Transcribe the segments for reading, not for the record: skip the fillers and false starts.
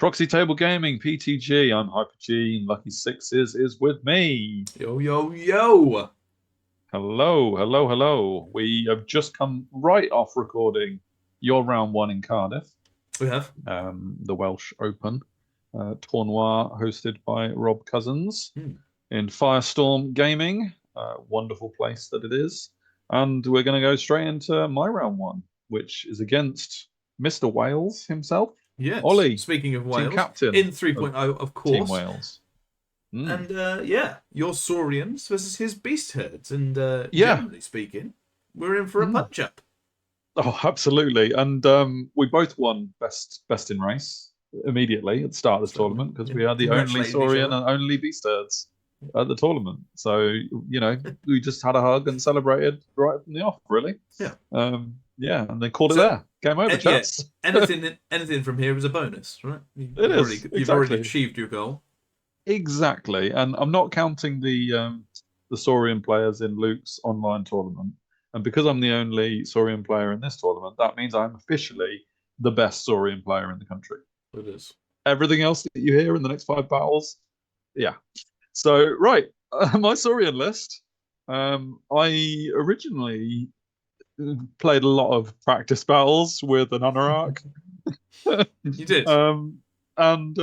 Proxy Table Gaming, PTG. I'm Hyper G, and Lucky Sixes is with me. Yo, yo, yo. Hello, hello, hello. We have just come right off recording your round one in Cardiff, We have. the Welsh Open tournoi hosted by Rob Cousins in Firestorm Gaming. Wonderful place that it is. And we're going to go straight into my round one, which is against Mr. Wales himself. Yes. Ollie, Speaking of team Wales, captain in 3.0, of course. Team Wales. And yeah, your Saurians versus his Beast Herds. And generally speaking, we're in for a punch up. Oh, absolutely. And we both won best in race immediately at the start of the tournament because we are the only Saurian and only Beast Herds at the tournament. So, you know, we just had a hug and celebrated right from the off, really. Yeah. Yeah, and they called it there. Game over, chaps. Yeah, anything from here is a bonus, right? You've already achieved your goal. Exactly. And I'm not counting the Saurian players in Luke's online tournament. And because I'm the only Saurian player in this tournament, that means I'm officially the best Saurian player in the country. It is. Everything else that you hear in the next 5 battles, yeah. So, right, my Saurian list. I originally played a lot of practice battles with an Anorak. You did? And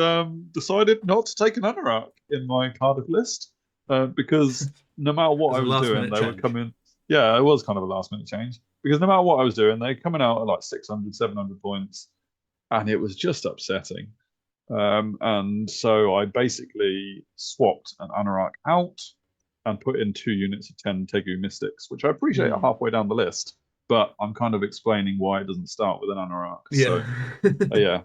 decided not to take an Anorak in my Cardiff list because no matter what I was doing, they would come in. Yeah, it was kind of a last-minute change because no matter what I was doing, they're coming out at like 600, 700 points, and it was just upsetting. And so I basically swapped an Anorak out and put in 2 units of 10 Tegu Mystics, which I appreciate are halfway down the list, but I'm kind of explaining why it doesn't start with an Anorak. Yeah. So, yeah.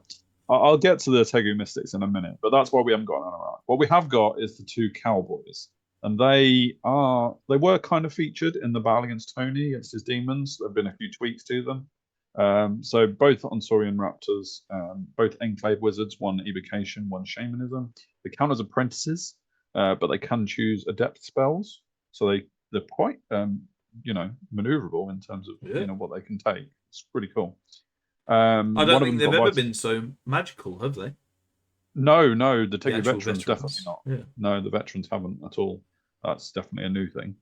I'll get to the Tegu Mystics in a minute, but that's why we haven't got an Anorak. What we have got is the 2 Cowboys. And they were kind of featured in the battle against Tony, against his demons. There have been a few tweaks to them. So both on Saurian Raptors, both Enclave Wizards, one Evocation, one Shamanism. They count as apprentices, but they can choose adept spells. So they're quite, maneuverable in terms of what they can take. It's pretty cool. I don't think they've ever been so magical, have they? No, the Tegu veterans definitely not. Yeah. No, the veterans haven't at all. That's definitely a new thing.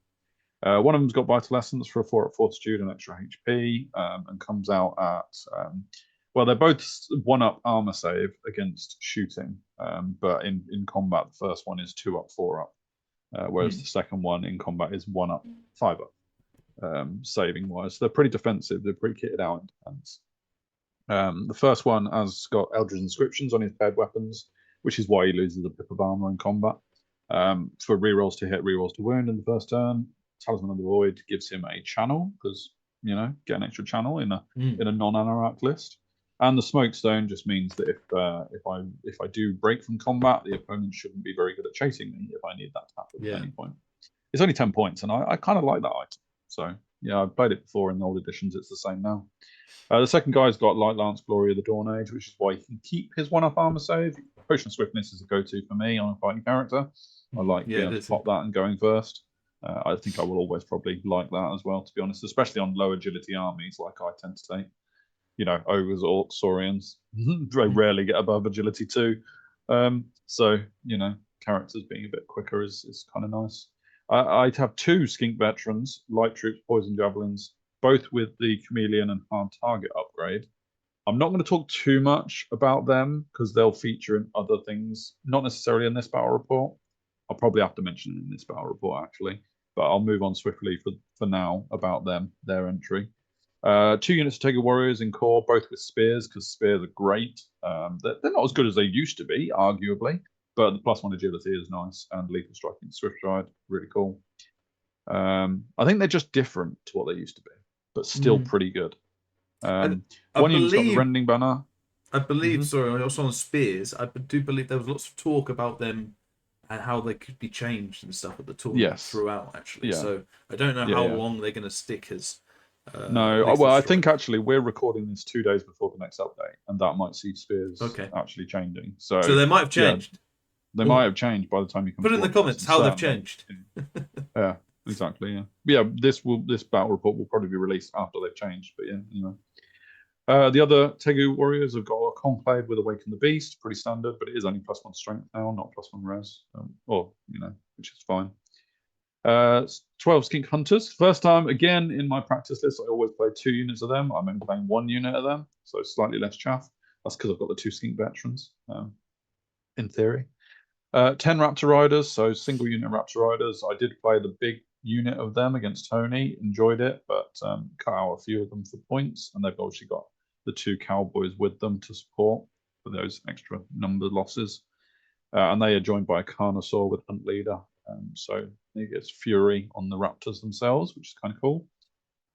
One of them's got Vital Essence for a 4 Fortitude and extra HP, and comes out at they're both 1-up armor save against shooting, but in combat the first one is 2-up, 4-up, whereas the second one in combat is 1-up, 5-up, saving wise. They're pretty defensive. They're pretty kitted out in defense. The first one has got Eldritch Inscriptions on his paired weapons, which is why he loses a pip of armor in combat. For rerolls to hit, rerolls to wound in the first turn. Talisman of the Void gives him a channel because get an extra channel in a non-Anorak list. And the Smoke Stone just means that if I do break from combat, the opponent shouldn't be very good at chasing me if I need that tap at any point. It's only 10 points, and I kind of like that item. So yeah, I've played it before in the old editions. It's the same now. The second guy's got Light Lance, Glory of the Dawn Age, which is why he can keep his 1-up armor save. Potion of Swiftness is a go-to for me on a fighting character. I like being able to pop that and going first. I think I will always probably like that as well, to be honest, especially on low agility armies like I tend to take. Ogres, Orcs, Saurians. They rarely get above agility 2. So, characters being a bit quicker is kind of nice. I'd have 2 Skink Veterans, Light Troops, Poison Javelins, both with the Chameleon and Hard Target upgrade. I'm not going to talk too much about them because they'll feature in other things, not necessarily in this battle report. I'll probably have to mention it in this battle report, actually, but I'll move on swiftly for now about them, their entry. 2 units of Tegu Warriors in core, both with Spears, because Spears are great. They're not as good as they used to be, arguably, but the +1 agility is nice, and Lethal Striking Swift Stride, really cool. I think they're just different to what they used to be, but still pretty good. One unit's got the Rending Banner. I believe, sorry, also on Spears, I do believe there was lots of talk about them and how they could be changed and stuff at the tournament throughout, actually. Yeah. So I don't know how long they're going to stick as... I think actually we're recording this 2 days before the next update, and that might see Spears actually changing. So they might have changed. They might have changed by the time you come. Put in the comments how they've changed. Yeah, exactly. Yeah. This battle report will probably be released after they've changed. But yeah, anyway. The other Tegu warriors have got a Conclave with Awaken the Beast, pretty standard, but it is only +1 strength now, not +1 res, which is fine. 12 Skink Hunters. First time, again, in my practice list, I always play 2 units of them. I'm only playing 1 unit of them, so slightly less chaff. That's because I've got the 2 Skink Veterans, in theory. 10 Raptor Riders, so single unit Raptor Riders. I did play the big unit of them against Tony, enjoyed it, but cut out a few of them for points, and they've obviously got the 2 Cowboys with them to support for those extra number losses. And they are joined by a Carnosaur with Hunt Leader. So he gets Fury on the Raptors themselves, which is kind of cool.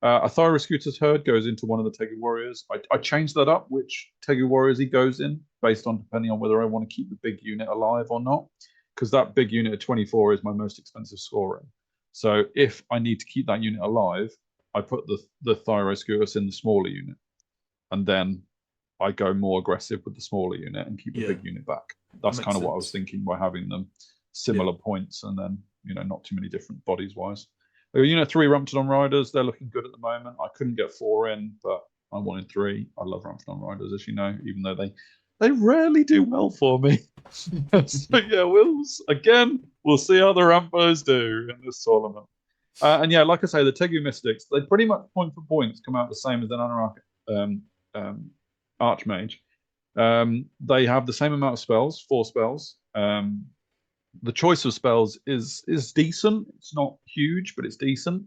A Thyroscuter's Herd goes into one of the Tegu Warriors. I changed that up, which Tegu Warriors he goes in, based on depending on whether I want to keep the big unit alive or not. Because that big unit of 24 is my most expensive scoring. So if I need to keep that unit alive, I put the Thyroscutus in the smaller unit. And then I go more aggressive with the smaller unit and keep the big unit back. That's kind of what I was thinking by having them similar points and then, not too many different bodies wise. Unit 3 Ramtodon Riders, they're looking good at the moment. I couldn't get 4 in, but I wanted 3. I love Ramtodon Riders, as you know, even though they rarely do well for me. So yeah, we'll see how the Rampos do in this tournament. And yeah, like I say, the Tegu Mystics, they pretty much point for points come out the same as an Archmage. They have the same amount of spells, 4 spells. The choice of spells is decent. It's not huge, but it's decent.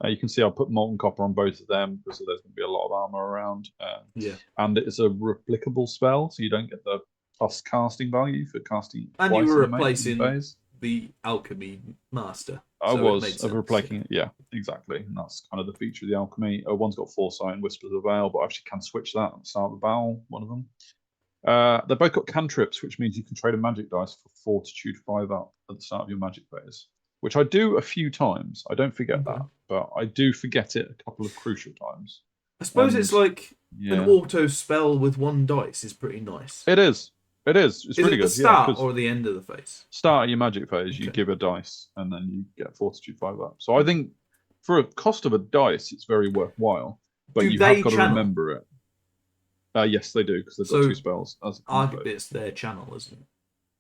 You can see I'll put Molten Copper on both of them because there's going to be a lot of armor around. And it's a replicable spell, so you don't get the plus casting value for casting. And you were replacing the Alchemy Master. I was replacing it. Yeah, exactly. And that's kind of the feature of the Alchemy. One's got Foresight and Whispers of Veil, but I actually can switch that at the start of the battle, one of them. They've both got cantrips, which means you can trade a magic dice for Fortitude 5 up at the start of your magic phase, which I do a few times. I don't forget that, but I do forget it a couple of crucial times. I suppose it's like an auto spell with 1 dice is pretty nice. It is. It's really good. Is it the start or the end of the phase? Start of your magic phase, you give a dice, and then you get Fortitude 5 up. So I think for a cost of a dice, it's very worthwhile. But you have got to remember it. Yes, they do, because they've got 2 spells. Arguably, it's their channel, isn't it?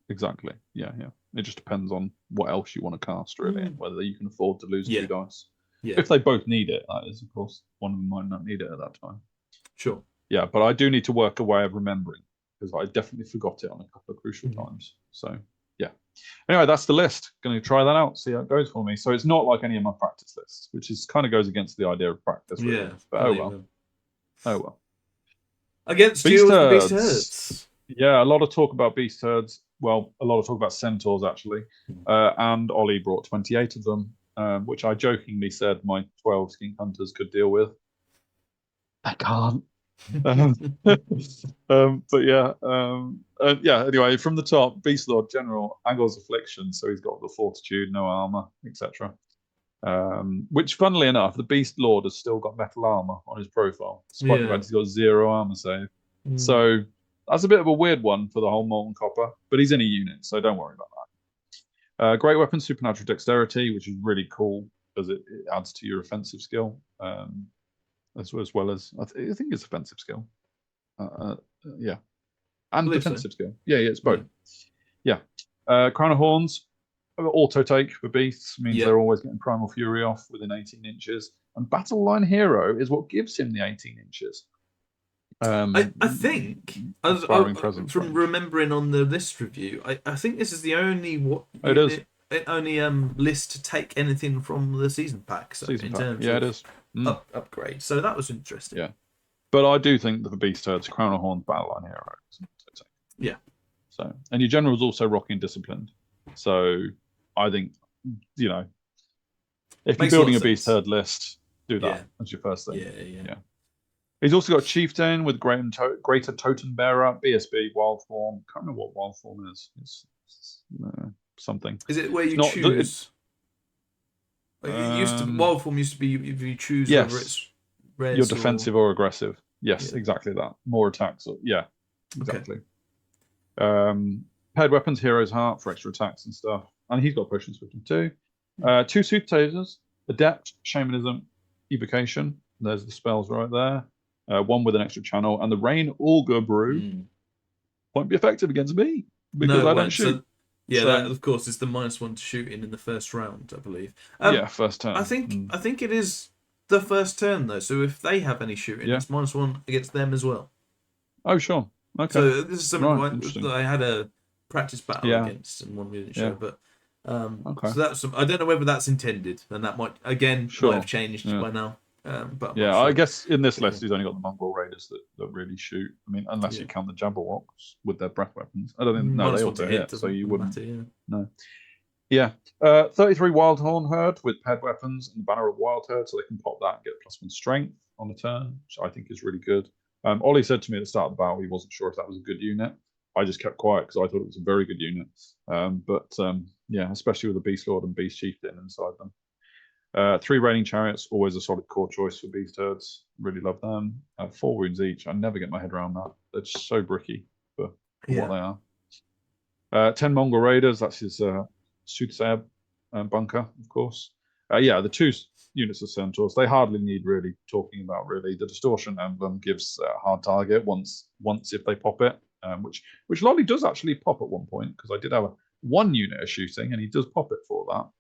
Exactly. Yeah. It just depends on what else you want to cast, really, and whether you can afford to lose 2 dice. Yeah. If they both need it, that is, of course. One of them might not need it at that time. Sure. Yeah, but I do need to work a way of remembering, because I definitely forgot it on a couple of crucial times. So, yeah. Anyway, that's the list. Going to try that out, see how it goes for me. So it's not like any of my practice lists, which is kind of goes against the idea of practice. Really. Yeah. But oh well. Against you with the Beast Herds. Yeah, a lot of talk about Beast Herds. Well, a lot of talk about Centaurs, actually. And Oli brought 28 of them, which I jokingly said my 12 Skink Hunters could deal with. I can't. But yeah. Anyway, from the top, Beast Lord General, Agor's Affliction. So he's got the Fortitude, no armor, etc. Which, funnily enough, the Beast Lord has still got metal armor on his profile, despite the fact he's got 0 armor save. So that's a bit of a weird one for the whole Molten Copper, but he's in a unit, so don't worry about that. Great Weapon, Supernatural Dexterity, which is really cool because it adds to your offensive skill, as well as I think it's offensive skill. And defensive skill. Yeah, it's both. Yeah. Crown of Horns. Auto take for beasts means they're always getting Primal Fury off within 18 inches. And Battle Line Hero is what gives him the 18 inches. I think, from remembering on the list review, I think this is the only list to take anything from the season pack. So in terms of it is. Upgrade. So that was interesting. Yeah. But I do think that the Beast Herds, Crown of Horns, Battle Line Hero is an auto take. Yeah. So, and your general is also rocking Disciplined. So I think, if you're building a Beast Herd list, do that as your first thing. Yeah. He's also got Chieftain with Greater Totem Bearer, BSB, Wild Form. Can't remember what Wild Form is. It's something. Is it where you choose? Wild Form used to be if you choose whether it's res you're defensive or aggressive. Yes, exactly that. More attacks. Exactly. Paired Weapons, Hero's Heart for extra attacks and stuff. And he's got potions with him too. 2 Soothsayers, Adept, Shamanism, Evocation. There's the spells right there. one with an extra channel, and the Rain Augur Brew won't be effective against me because I don't shoot. So, that of course is the -1 to shoot in the first round, I believe. First turn. I think it is the first turn though. So if they have any shooting, it's -1 against them as well. Oh sure. Okay. So this is something that I had a practice battle against, and one we didn't show. But so that's I don't know whether that's intended, and that might might have changed by now. But sure. I guess in this list he's only got the Mongrel Raiders that really shoot. I mean, unless you count the Jabberwocks with their breath weapons. I don't think they all hit, so you wouldn't. Matter, No. Yeah. 33 Wildhorn Herd with paired weapons and the Banner of Wild Herd, so they can pop that and get +1 strength on the turn, which I think is really good. Oli said to me at the start of the battle he wasn't sure if that was a good unit. I just kept quiet because I thought it was a very good unit. Especially with the Beast Lord and Beast Chieftain inside them. 3 Raining Chariots, always a solid core choice for Beast Herds. Really love them. 4 wounds each. I never get my head around that. They're just so bricky for what they are. 10 Mongol Raiders, that's his Soothsayer bunker, of course. The 2 units of Centaurs, they hardly need really talking about, really. The Distortion Emblem gives a hard target once if they pop it, which Lolly does actually pop at one point, because I did have one unit of shooting, and he does pop it for that.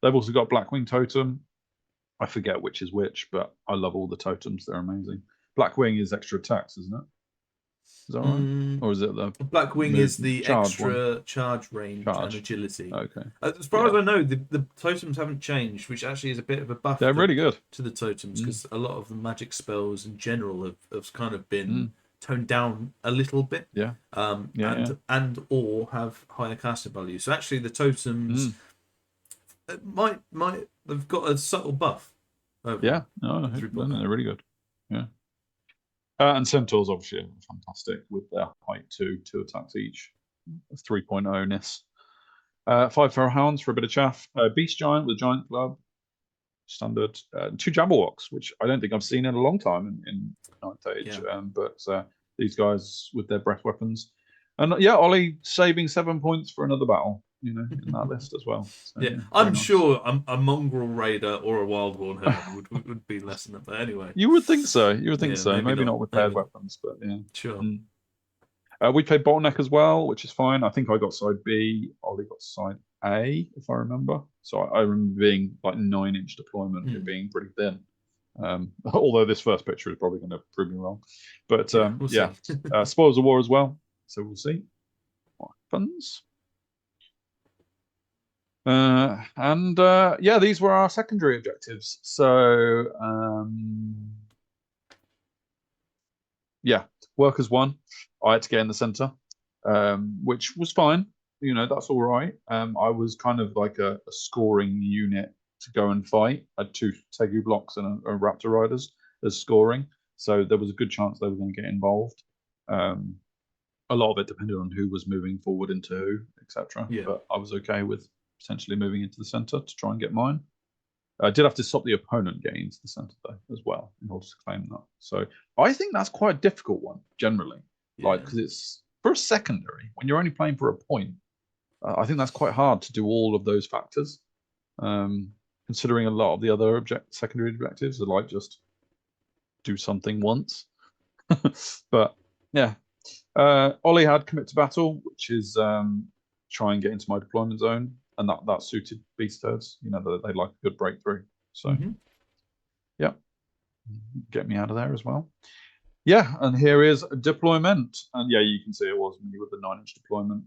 They've also got Blackwing Totem. I forget which is which, but I love all the totems. They're amazing. Blackwing is extra attacks, isn't it? Is that right? Or is it the Blackwing is the extra charge range and agility? Okay. As far as I know, the totems haven't changed, which actually is a bit of a buff. They're really good to the totems, because a lot of the magic spells in general have kind of been toned down a little bit. And or have higher casting value. So actually, the totems might they've got a subtle buff. They're really good. Yeah. And Centaurs obviously are fantastic with their height 2 attacks each, 3.0-ness. 5 Feral Hounds for a bit of chaff. Beast Giant with Giant Club, standard. 2 Jabberwocks, which I don't think I've seen in a long time in 9th Age. But these guys with their breath weapons. And Oli saving 7 points for another battle, in that list as well. So, I'm sure a Mongrel Raider or a Wildhorn Herd would be less than that. But anyway, you would think so. Maybe not with paired weapons, but sure. We played Bottleneck as well, which is fine. I think I got side B. Oli got side A, if I remember. So I remember being like 9-inch deployment, it being pretty thin. Although this first picture is probably going to prove me wrong. But Spoils of War as well. So we'll see what happens. These were our secondary objectives. So Workers won. I had to get in the center, which was fine. That's all right. I was kind of like a scoring unit to go and fight. I had 2 Tegu blocks and a Raptor Riders as scoring, so there was a good chance they were going to get involved. A lot of it depended on who was moving forward into who, etc. But I was okay with potentially moving into the center to try and get mine. I did have to stop the opponent getting into the center though as well in order to claim that. So I think that's quite a difficult one generally, because it's for a secondary when you're only playing for a point. I think that's quite hard to do all of those factors, considering a lot of the other secondary objectives are like just do something once. But Oli had Commit to Battle, which is try and get into my deployment zone, and that suited Beast Herds. They like a good breakthrough. So get me out of there as well. And here is deployment, and you can see it was me with the 9-inch deployment.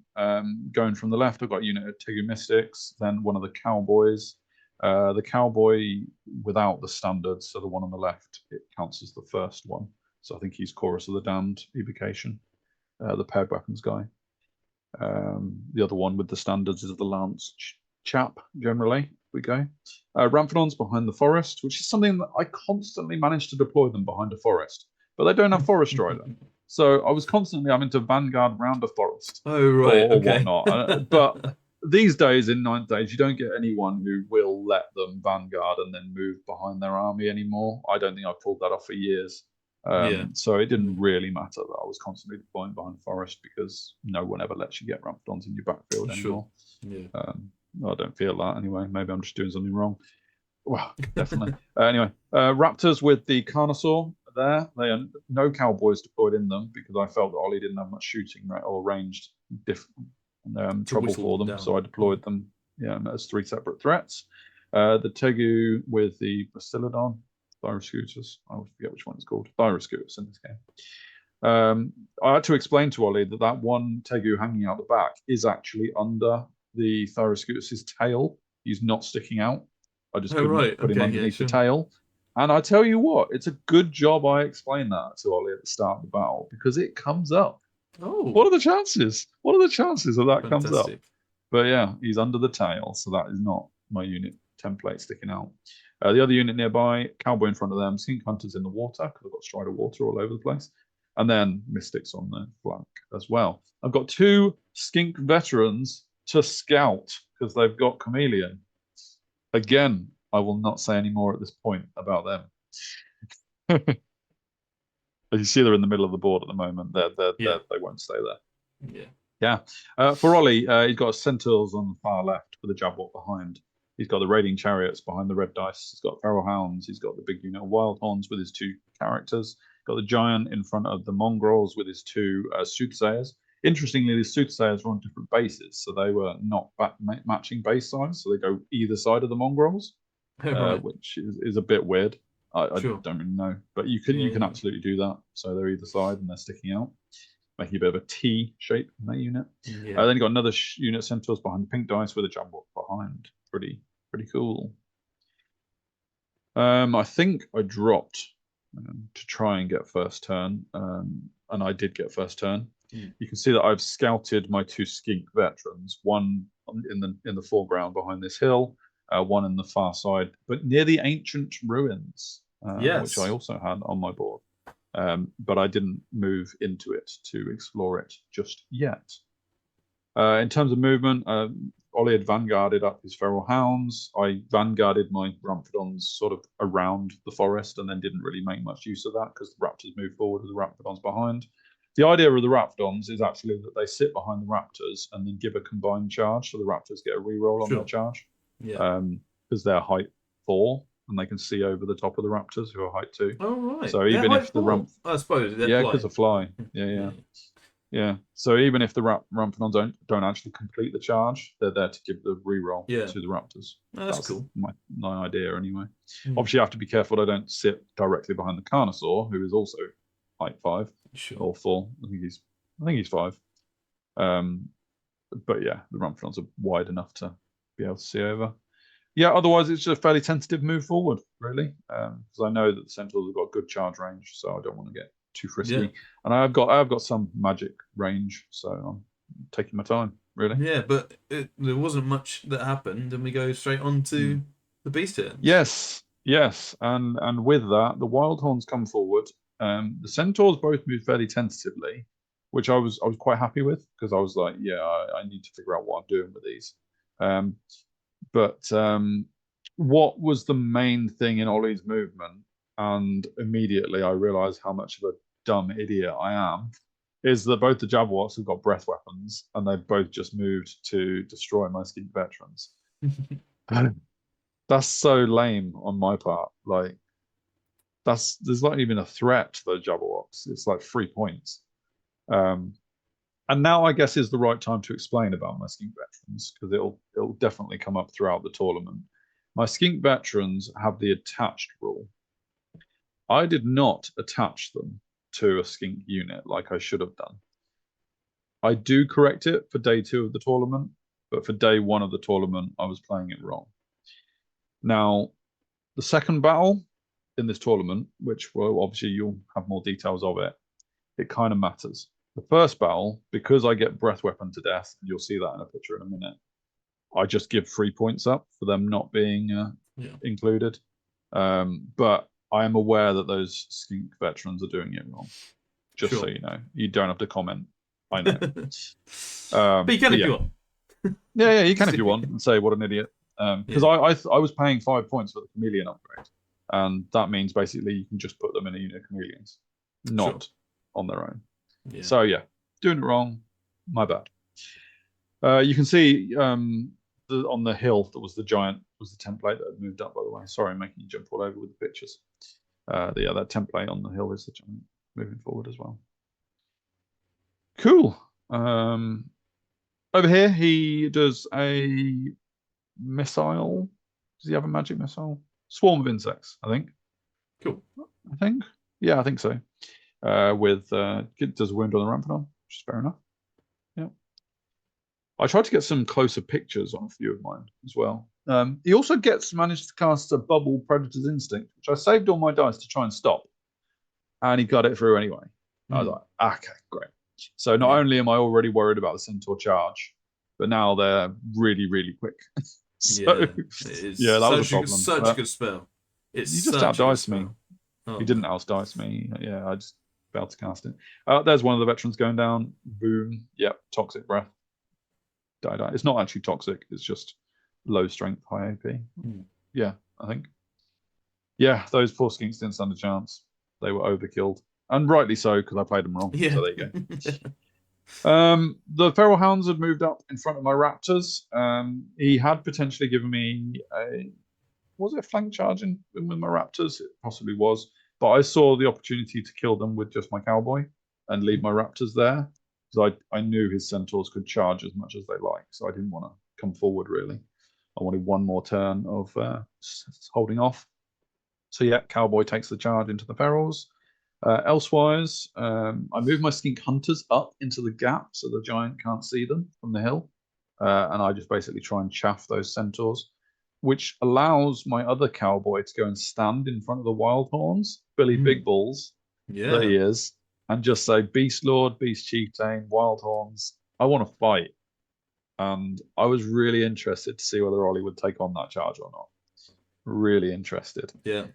Going from the left, I've got a unit of Tegu Mystics, then one of the Cowboys. The Cowboy without the standards, so the one on the left, it counts as the first one. So I think he's Chorus of the Damned evocation, the paired weapons guy. The other one with the standards is the Lance chap, generally. We go. Ramphadons behind the forest, which is something that I constantly manage to deploy them behind a forest, but they don't have Forest Rider. So I was constantly having to Vanguard round a forest. Oh, right. Or whatnot. But these days in 9th Age, you don't get anyone who will let them Vanguard and then move behind their army anymore. I don't think I've pulled that off for years. So it didn't really matter that I was constantly deploying behind forest, because no one ever lets you get Ramphadons in your backfield anymore. I don't feel that anyway. Maybe I'm just doing something wrong. Well, definitely. Anyway, Raptors with the Carnosaur there. They are no cowboys deployed in them because I felt that Oli didn't have much shooting or ranged trouble for them. So I deployed them as 3 separate threats. The Tegu with the Bastiladon, Thyroscutus. I always forget which one it's called. Thyroscutus in this game. I had to explain to Oli that one Tegu hanging out the back is actually under the Thyroscutus's tail. He's not sticking out. I just couldn't put him underneath the tail. And I tell you what, it's a good job I explained that to Oli at the start of the battle because it comes up. Oh, what are the chances? What are the chances that that comes up? But yeah, he's under the tail, so that is not my unit template sticking out. The other unit nearby, Cowboy in front of them, Skink Hunters in the water because I've got Strider Water all over the place, and then Mystics on the flank as well. I've got 2 Skink Veterans to scout because they've got Chameleon. Again, I will not say any more at this point about them. As you see, they're in the middle of the board at the moment. They won't stay there. Yeah. For Oli, he's got Centaurs on the far left with a Jabwalk behind. He's got the Raiding Chariots behind the red dice. He's got Feral Hounds. He's got the big unit of Wild Horns with his 2 characters. Got the Giant in front of the Mongrels with his 2 Soothsayers. Interestingly, the Soothsayers were on different bases, so they were not matching base size, so they go either side of the Mongrels, which is a bit weird. I don't really know, but you can absolutely do that. So they're either side and they're sticking out, making a bit of a T shape in that unit. Then you got another unit Centaurs behind the pink dice with a Jabwalk behind. Pretty cool. I think I dropped to try and get first turn, and I did get first turn. You can see that I've scouted my 2 Skink Veterans, one in the foreground behind this hill, one in the far side, but near the ancient ruins, which I also had on my board. But I didn't move into it to explore it just yet. In terms of movement, Oli had vanguarded up his Feral Hounds. I vanguarded my Ramphidons sort of around the forest and then didn't really make much use of that because the Raptors moved forward with the Ramphidons behind. The idea of the Raptidons is actually that they sit behind the Raptors and then give a combined charge, so the Raptors get a reroll on their charge. Because they're height 4 and they can see over the top of the Raptors who are height 2. Oh right. So even if the I suppose because of fly. Yeah. So even if the Ramphidons don't actually complete the charge, they're there to give the reroll to the Raptors. That's cool. My idea anyway. Obviously, you have to be careful I don't sit directly behind the Carnosaur, who is also height 5 or 4. I think he's 5. But yeah, the Ramphidons are wide enough to be able to see over. Yeah, otherwise it's just a fairly tentative move forward, really, because I know that the Centaurs have got good charge range, so I don't want to get too frisky. And I've got some magic range, so I'm taking my time, really. Yeah, but there wasn't much that happened, and we go straight on to the beast turns. Yes, and with that, the Wild Horns come forward. The Centaurs both move fairly tentatively, which I was quite happy with because I was like, I need to figure out what I'm doing with these. But what was the main thing in Oli's movement, and immediately I realised how much of a dumb idiot I am, is that both the Jabberwocks have got breath weapons, and they've both just moved to destroy my Skink Veterans. That's so lame on my part. Like, there's not even a threat to the Jabberwocks. It's like 3 points. And now I guess is the right time to explain about my Skink Veterans, because it'll definitely come up throughout the tournament. My Skink Veterans have the attached rule. I did not attach them to a Skink unit like I should have done. I do correct it for day 2 of the tournament, but for day 1 of the tournament, I was playing it wrong. Now, the second battle in this tournament, which will obviously you'll have more details of it kind of matters. The first battle, because I get breath weapon to death, and you'll see that in a picture in a minute, I just give 3 points up for them not being included. But I am aware that those Skink Veterans are doing it wrong. Just so you know. You don't have to comment. I know. But you can if you want. Yeah, you can if you want and say what an idiot. Because I was paying 5 points for the Chameleon upgrade. And that means basically you can just put them in a unit of Chameleons, not on their own. Yeah. So yeah, doing it wrong, my bad. You can see on the hill that was the giant was the template that had moved up. By the way, sorry, I'm making you jump all over with the pictures. Yeah, that template on the hill is the giant moving forward as well. Cool. Over here, he does a missile. Does he have a magic missile? Swarm of insects, I think. Cool. I think. Yeah, I think so. With does a wound on the Rampadon, which is fair enough. Yeah. I tried to get some closer pictures on a few of mine as well. He also managed to cast a bubble Predator's Instinct, which I saved all my dice to try and stop. And he got it through anyway. I was like, okay, great. So not only am I already worried about the Centaur charge, but now they're really, really quick. So, that was a problem. Such a good spell. He just outdiced me. He didn't outdice me. Yeah, I just failed to cast it. There's one of the veterans going down. Boom. Yep, toxic breath. Die. It's not actually toxic. It's just low strength, high AP. Yeah, I think. Yeah, those poor skinks didn't stand a chance. They were overkilled. And rightly so, because I played them wrong. Yeah. So there you go. The Feral Hounds had moved up in front of my Raptors. He had potentially given me was it a flank charge with my Raptors? It possibly was. But I saw the opportunity to kill them with just my Cowboy and leave my Raptors there. Because I knew his Centaurs could charge as much as they like. So I didn't want to come forward, really. I wanted one more turn of holding off. So yeah, Cowboy takes the charge into the Ferals. Elsewise, I move my Skink Hunters up into the gap so the giant can't see them from the hill. And I just basically try and chaff those Centaurs, which allows my other Cowboy to go and stand in front of the Wild Horns, Billy Big Balls, there he is, and just say, Beast Lord, Beast Chieftain, Wild Horns, I want to fight. And I was really interested to see whether Oli would take on that charge or not. Really interested. Yeah.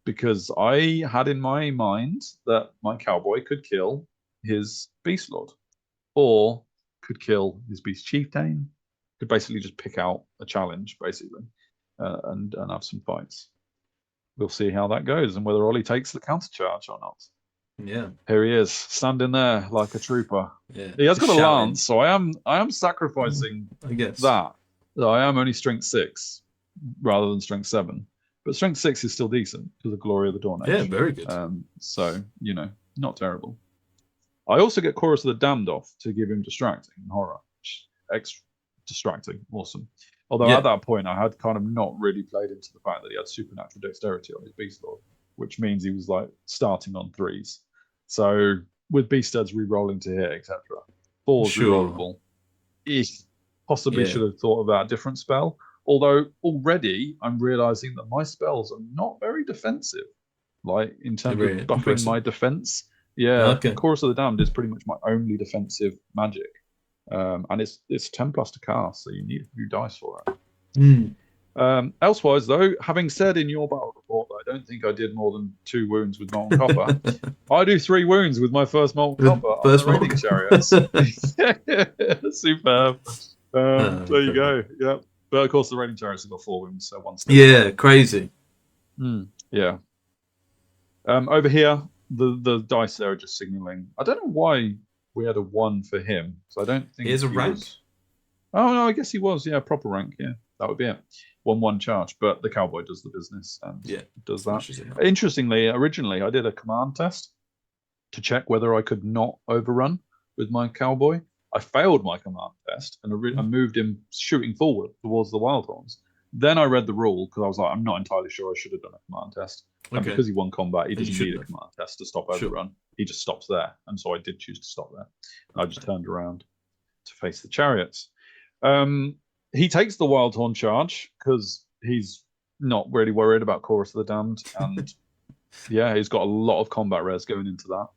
Because I had in my mind that my Cowboy could kill his Beast Lord or could kill his Beast Chieftain, could basically just pick out a challenge, basically, and have some fights. We'll see how that goes and whether Oli takes the counter charge or not. Yeah. Here he is, standing there like a trooper. Yeah. He has got a lance, so I am sacrificing I guess that. I am only strength 6 rather than strength 7. But strength 6 is still decent because of Glory of the Dawn Age. Yeah, very good. So, not terrible. I also get Chorus of the Damned off to give him distracting and horror. Extra distracting. Awesome. Although at that point, I had kind of not really played into the fact that he had supernatural dexterity on his Beast Lord, which means he was like starting on 3s. So with Beast Studs re-rolling to hit, etc. 4's rerollable. He possibly should have thought about a different spell. Although already I'm realizing that my spells are not very defensive, like in terms of buffing my defense. Yeah, Chorus of the Damned is pretty much my only defensive magic, and it's 10 plus to cast, so you need a few dice for it. Elsewise, though, having said in your battle report that I don't think I did more than 2 wounds with Molten Copper, I do 3 wounds with my first Molten Copper on the Raiding Chariots. Superb. There you go. Yeah. But of course, the Raiding Chariots have got 4 wounds, so 1 step. Yeah, crazy. Yeah. Over here, the dice there are just signaling. I don't know why we had a 1 for him. So I don't think he has a rank. Oh no, I guess he was. Yeah, proper rank. Yeah, that would be it. 1/1 charge, but the Cowboy does the business and does that. Interestingly, originally I did a command test to check whether I could not overrun with my Cowboy. I failed my command test and I moved him shooting forward towards the Wild Horns. Then I read the rule because I was like, I'm not entirely sure I should have done a command test. And because he won combat, he doesn't need a command test to stop overrun. He just stops there. And so I did choose to stop there. I just turned around to face the chariots. He takes the Wild Horn charge because he's not really worried about Chorus of the Damned. And he's got a lot of combat res going into that.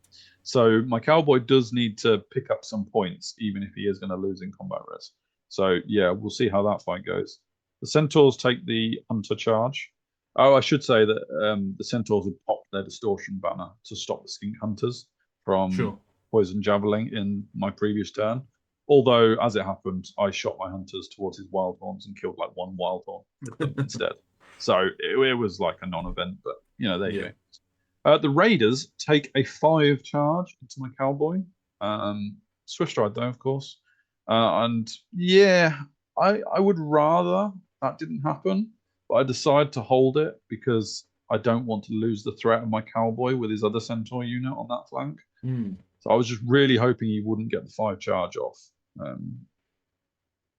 So my Cowboy does need to pick up some points, even if he is going to lose in combat res. So we'll see how that fight goes. The Centaurs take the Hunter charge. Oh, I should say that the Centaurs had popped their Distortion banner to stop the Skink Hunters from Poison Javelin in my previous turn. Although, as it happened, I shot my Hunters towards his Wild Horns and killed like 1 Wild Horn with them instead. So it was like a non-event, but there you go. The Raiders take a 5 charge into my Cowboy. Swift Stride, though, of course. And I would rather that didn't happen, but I decided to hold it because I don't want to lose the threat of my cowboy with his other centaur unit on that flank. So I was just really hoping he wouldn't get the 5 charge off.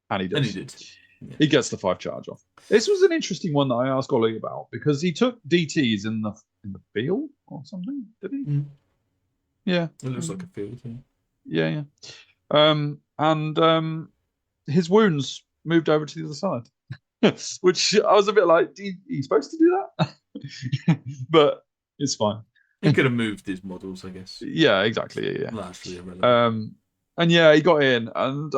And he does. And he did. Yeah. He gets the 5 charge off. This was an interesting one that I asked Oli about because he took DTs in the field or something, did he? Yeah. It looks like a field. Yeah. And his wounds moved over to the other side, which I was a bit like, are you supposed to do that? But it's fine. He could have moved his models, I guess. Yeah, exactly. Yeah. Largely irrelevant. And yeah, he got in, and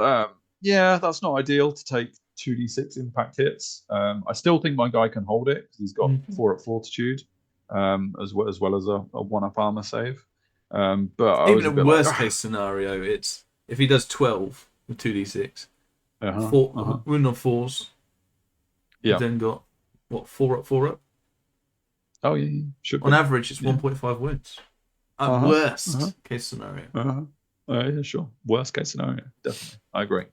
yeah, that's not ideal to take 2d6 impact hits. I still think my guy can hold it because he's got 4 at fortitude, as well as a 1-up armor save. But even in worst case scenario, it's if he does 12 with 2d6, wound on 4s. Yeah. Then got what 4 up. Oh yeah, should on average it's 1.5 wounds. At worst case scenario. Yeah, sure. Worst case scenario, definitely. I agree.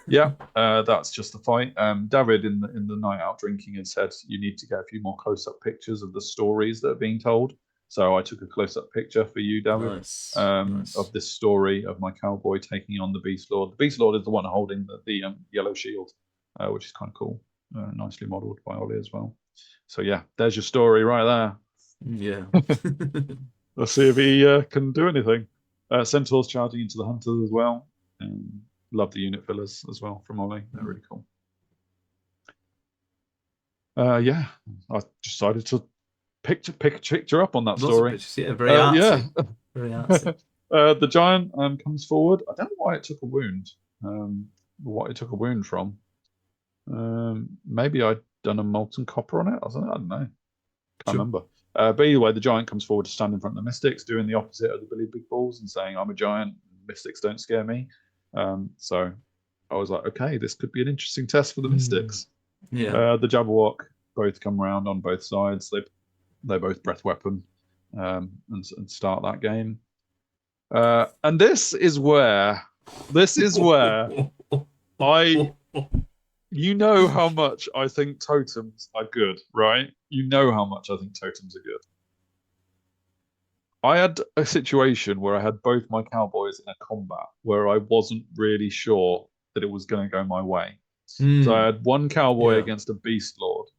Yeah, that's just the fight. David in the night out drinking had said you need to get a few more close-up pictures of the stories that are being told. So I took a close-up picture for you, David, nice. Of this story of my cowboy taking on the Beast Lord. The Beast Lord is the one holding the yellow shield, which is kind of cool. Nicely modelled by Oli as well. So yeah, there's your story right there. Yeah. Let's see if he can do anything. Centaurs charging into the hunters as well. Love the unit fillers as well from Oli. They're really cool. Yeah, I decided to picture up on that story. Yeah, very artsy. Yeah. Very artsy. The giant comes forward. I don't know why it took a wound. What it took a wound from. Maybe I'd done a molten copper on it. I don't know. Can't remember. But either way, the giant comes forward to stand in front of the mystics, doing the opposite of the Billy Big Balls and saying, I'm a giant, mystics don't scare me. So I was like, okay, this could be an interesting test for the mystics. Yeah. The Jabberwock both come around on both sides. They both breath weapon and start that game. And this is where you know how much I think totems are good, right? You know how much I think totems are good. I had a situation where I had both my cowboys in a combat where I wasn't really sure that it was going to go my way. So I had one cowboy against a beast lord,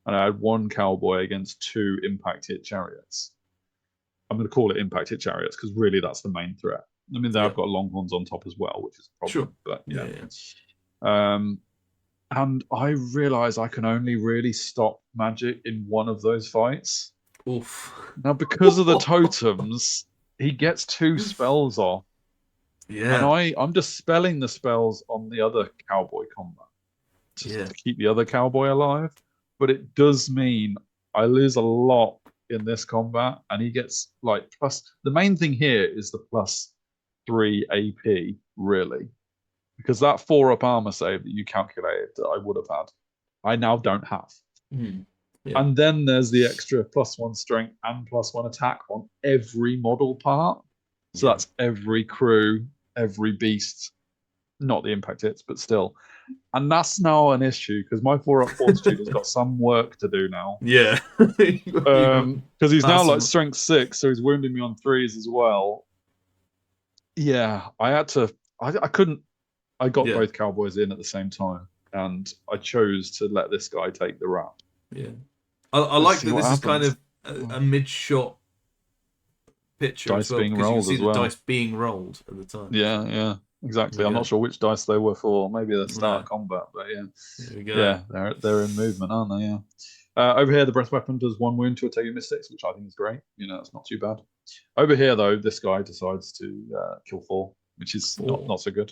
and I had one cowboy against 2 impact hit chariots. I'm going to call it impact hit chariots because really that's the main threat. I mean, they've got longhorns on top as well, which is a problem. But yeah. And I realize I can only really stop magic in one of those fights. Oof. Now, because of the totems, he gets 2 spells off. Yeah. And I'm dispelling the spells on the other cowboy combat to keep the other cowboy alive. But it does mean I lose a lot in this combat, and he gets like plus. The main thing here is the +3 AP, really. Because that 4-up armor save that you calculated that I would have had, I now don't have. Yeah. And then there's the extra +1 strength and +1 attack on every model part. So that's every crew, every beast, not the impact hits, but still. And that's now an issue because my 4-up fortitude has got some work to do now. Yeah. Because he's now like strength 6, so he's wounding me on 3s as well. Yeah, I had to. I couldn't. I got both cowboys in at the same time, and I chose to let this guy take the rap. Yeah, I like that this is kind of a mid-shot picture. Dice being rolled you can see as well. The dice being rolled at the time. Yeah, exactly. I'm not sure which dice they were for. Maybe the start of combat, but yeah, they're in movement, aren't they? Yeah. Over here, the breath weapon does 1 wound to a target mystics, which I think is great. That's not too bad. Over here, though, this guy decides to kill 4, which is not so good.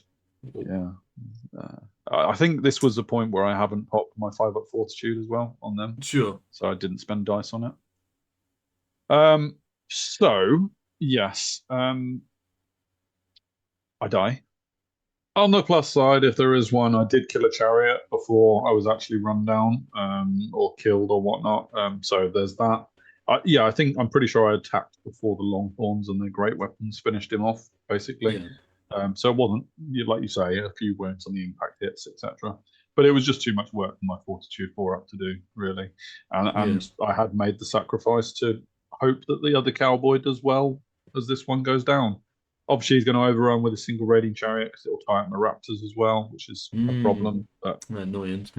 Yeah. I think this was the point where I haven't popped my 5-up fortitude as well on them. Sure. So I didn't spend dice on it. So yes, I die. On the plus side, if there is one, I did kill a chariot before I was actually run down or killed or whatnot. So there's that. I'm pretty sure I attacked before the longhorns and their great weapons finished him off, basically. So it wasn't, like you say, a few wounds on the impact hits, etc. But it was just too much work for my Fortitude 4 up to do, really. And I had made the sacrifice to hope that the other cowboy does well as this one goes down. Obviously, he's going to overrun with a single raiding chariot because it'll tie up my raptors as well, which is a problem. But annoyance.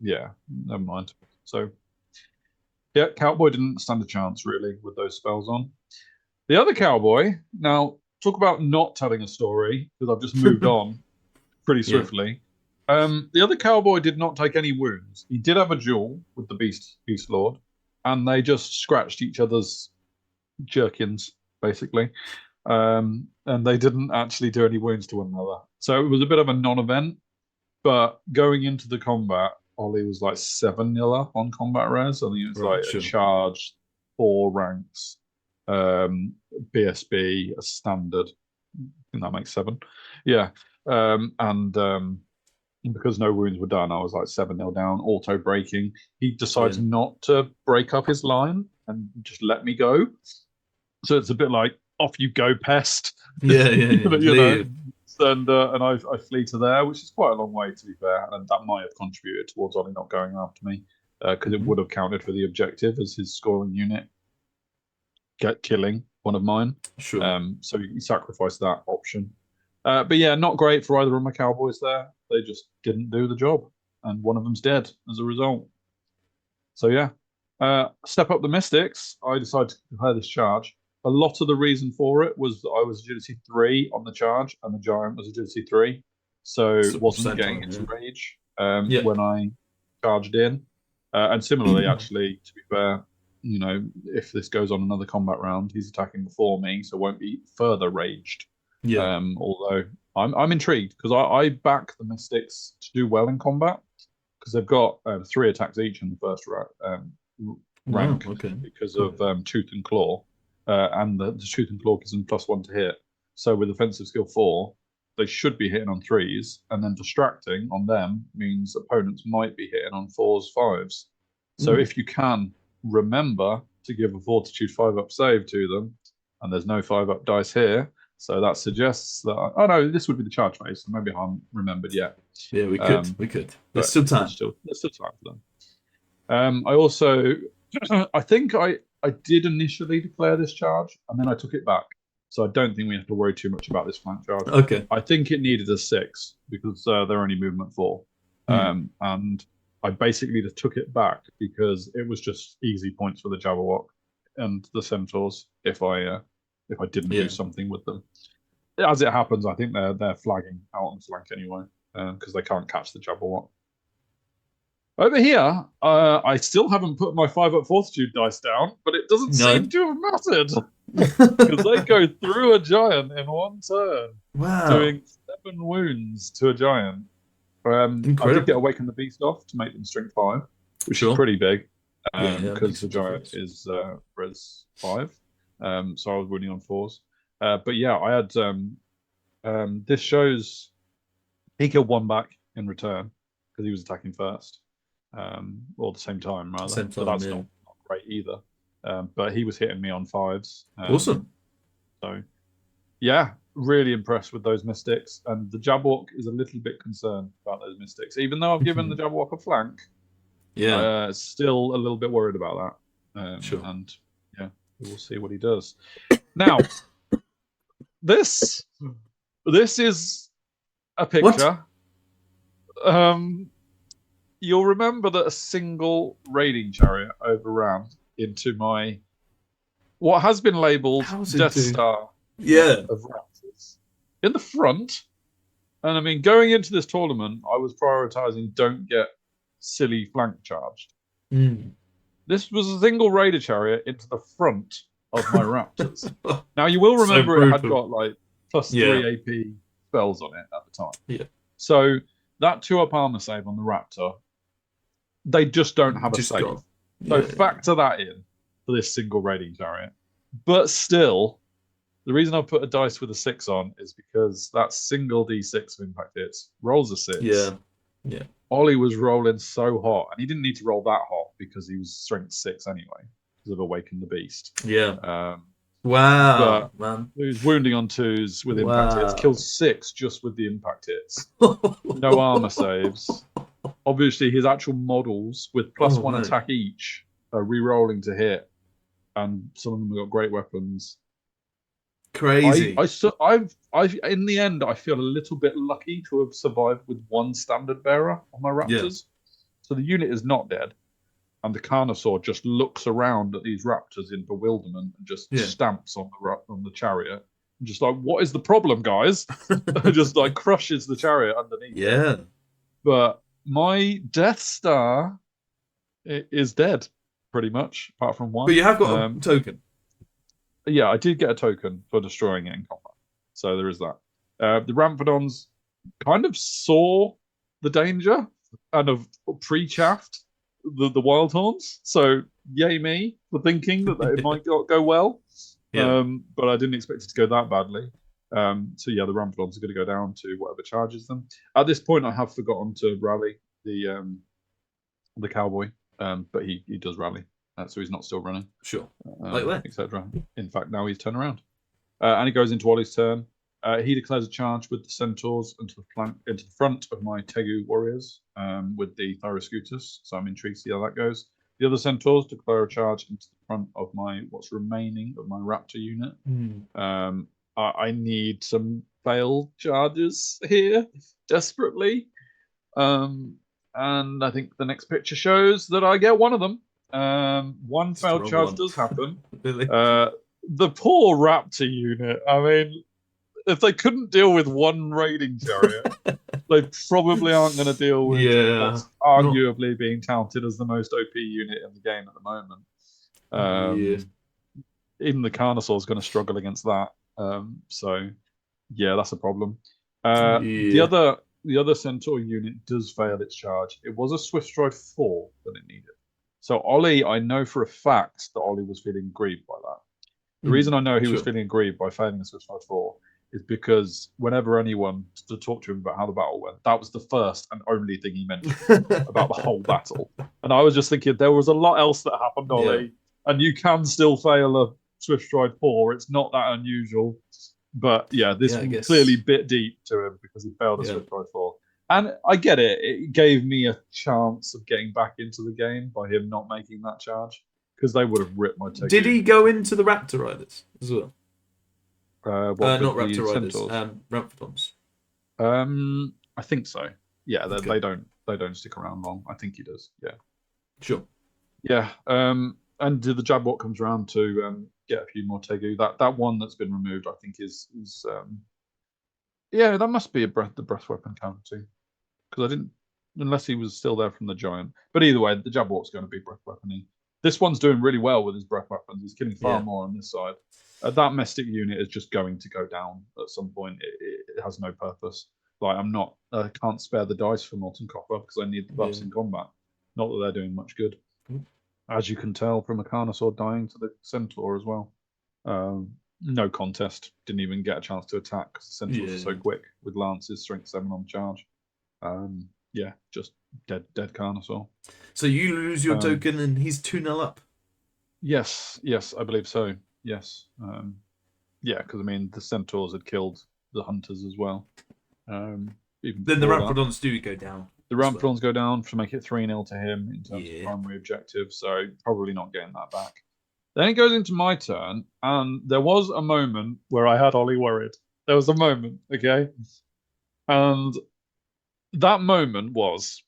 Yeah, never mind. So, yeah, cowboy didn't stand a chance, really, with those spells on. The other cowboy, now, talk about not telling a story, because I've just moved on pretty swiftly. The other cowboy did not take any wounds. He did have a duel with the Beast Lord, and they just scratched each other's jerkins, basically. And they didn't actually do any wounds to one another. So it was a bit of a non-event, but going into the combat, Oli was like 7-0 up on combat res. I think it was a charge, 4 ranks, BSB, a standard. I think that makes 7. Yeah. Because no wounds were done, I was like 7-0 down, auto breaking. He decides not to break up his line and just let me go. So it's a bit like, off you go, pest. Yeah. you know, and I flee to there, which is quite a long way, to be fair. And that might have contributed towards Oli not going after me, because it would have counted for the objective as his scoring unit killing one of mine. Sure. So he sacrificed that option. But yeah, not great for either of my cowboys there. They just didn't do the job, and one of them's dead as a result. So yeah, step up the Mystics. I decided to declare this charge. A lot of the reason for it was that I was agility 3 on the charge, and the giant was agility 3, so it wasn't getting into rage when I charged in. And similarly, actually, to be fair, you know, if this goes on another combat round, he's attacking before me, so won't be further raged. Although I'm intrigued because I back the Mystics to do well in combat because they've got 3 attacks each in the first rank because of Tooth and Claw. And the Tooth and Claw gives them +1 to hit. So with offensive skill 4, they should be hitting on 3s, and then distracting on them means opponents might be hitting on 4s, 5s. So if you can remember to give a Fortitude 5-up save to them, and there's no 5-up dice here, so that suggests that this would be the charge phase. So maybe I haven't remembered yet. Yeah, we could. There's still time. There's still time for them. I also, I think I did initially declare this charge, and then I took it back. So I don't think we have to worry too much about this flank charge. Okay. I think it needed a 6 because they're only movement 4. And I basically just took it back because it was just easy points for the Jabberwock and the Centaurs if I didn't do something with them. As it happens, I think they're flagging out on flank anyway because they can't catch the Jabberwock. Over here, I still haven't put my 5-up Fortitude dice down, but it doesn't seem to have mattered because they go through a giant in one turn, doing 7 wounds to a giant. I did get Awaken the Beast off to make them strength 5, which is pretty big because the giant is res 5. So I was winning on 4s. But yeah, I had this shows he killed 1 back in return because he was attacking first. Or at the same time, rather. So that's not great either. But he was hitting me on 5s. Awesome. So, yeah, really impressed with those Mystics. And the Jabberwock is a little bit concerned about those Mystics. Even though I've given the Jabberwock a flank, still a little bit worried about that. Sure. And yeah, we'll see what he does. Now, this is a picture. You'll remember that a single raiding chariot overran into my what has been labelled Death Star of Raptors in the front. And I mean, going into this tournament, I was prioritising don't get silly flank charged. This was a single raider chariot into the front of my Raptors. Now, you will remember it had got like +3 AP spells on it at the time. Yeah. So that 2-up armor save on the Raptor, they just don't have a save. So factor that in for this single raiding chariot. But still, the reason I put a dice with a 6 on is because that single D6 of impact hits rolls a 6. Yeah. Oli was rolling so hot, and he didn't need to roll that hot because he was strength 6 anyway, because of Awaken the Beast. Yeah. Wow, man. He was wounding on 2s with impact hits. Killed 6 just with the impact hits. No armor saves. Obviously, his actual models with +1 attack each are re-rolling to hit, and some of them have got great weapons. Crazy. I've in the end, I feel a little bit lucky to have survived with 1 standard bearer on my Raptors. Yeah. So the unit is not dead, and the Carnosaur just looks around at these Raptors in bewilderment and just stamps on the chariot, and just like, what is the problem, guys? Just like crushes the chariot underneath. Yeah. But my Death Star is dead, pretty much, apart from 1. But you have got a token. Yeah, I did get a token for destroying it in combat. So there is that. The Ramphadons kind of saw the danger and have pre-chaffed the Wild Horns. So yay me for thinking that it might go well. Yeah. But I didn't expect it to go that badly. So yeah, the Ramphadons are going to go down to whatever charges them. At this point, I have forgotten to rally the cowboy, but he does rally. So he's not still running. Sure. Like that. Etc. In fact, now he's turned around. And he goes into Oli's turn. He declares a charge with the Centaurs into the front of my Tegu warriors with the Thyroscutus. So I'm intrigued to see how that goes. The other Centaurs declare a charge into the front of what's remaining of my Raptor unit. I need some failed charges here desperately. And I think the next picture shows that I get one of them. 1 failed charge does happen. Really? The poor Raptor unit. I mean, if they couldn't deal with 1 raiding chariot, they probably aren't going to deal with what's arguably being touted as the most OP unit in the game at the moment. Even the Carnosaur is going to struggle against that. So, yeah, that's a problem. The other Centaur unit does fail its charge. It was a Swift Stride 4 that it needed. So Oli, I know for a fact that Oli was feeling aggrieved by that. The reason I know he was feeling aggrieved by failing the Swift Stride 4 is because whenever anyone to talk to him about how the battle went, that was the first and only thing he mentioned about the whole battle. And I was just thinking there was a lot else that happened, Oli, and you can still fail a Swift Stride 4. It's not that unusual. But yeah, this clearly bit deep to him because he failed a Swift Stride 4. And I get it. It gave me a chance of getting back into the game by him not making that charge, because they would have ripped my Tegu. Did he go into the Raptor Riders as well? Not Raptor Riders. Ramphadons. I think so. Yeah, they don't stick around long. I think he does. Yeah. Sure. Yeah. And the Jabot comes around to get a few more Tegu. That one that's been removed, I think, is that must be the breath weapon casualty, because I didn't, unless he was still there from the giant. But either way, the Jabot's going to be breath weapony. This one's doing really well with his breath weapons. He's killing far more on this side. That Mystic unit is just going to go down at some point. It has no purpose. Like, I can't spare the dice for Molten Copper because I need the buffs in combat. Not that they're doing much good. As you can tell from a Carnosaur dying to the Centaur as well. No contest. Didn't even get a chance to attack because the Centaurs are so quick with Lances, Strength 7 on charge. Just dead Carnosaur. So you lose your token and he's 2-0 up. Yes, I believe so. Yes. Because I mean the Centaurs had killed the Hunters as well. Then the Ramphadons do go down. The Ramphadons go down to make it 3-0 to him in terms of primary objective, so probably not getting that back. Then it goes into my turn, and there was a moment where I had Oli worried. There was a moment, okay? And that moment was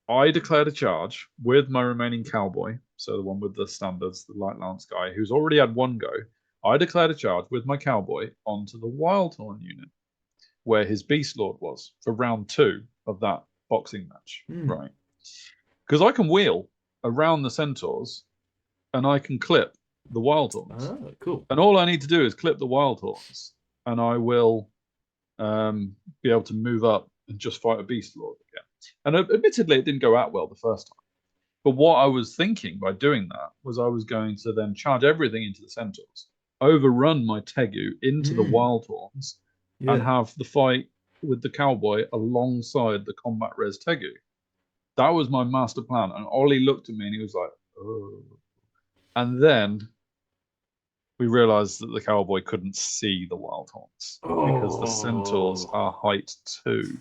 I declared a charge with my remaining cowboy, so the one with the standards, the light lance guy, who's already had 1 go. I declared a charge with my cowboy onto the Wildhorn unit, where his Beast Lord was, for round 2 of that boxing match, right? Because I can wheel around the Centaurs, and I can clip the Wildhorns. Oh, cool. And all I need to do is clip the Wildhorns, and I will be able to move up and just fight a Beast Lord again. And admittedly, it didn't go out well the first time. But what I was thinking by doing that was I was going to then charge everything into the Centaurs, overrun my Tegu into the Wildhorns, and have the fight with the cowboy alongside the combat res Tegu. That was my master plan. And Oli looked at me and he was like, oh. And then we realised that the cowboy couldn't see the wild horns because the centaurs are height 2,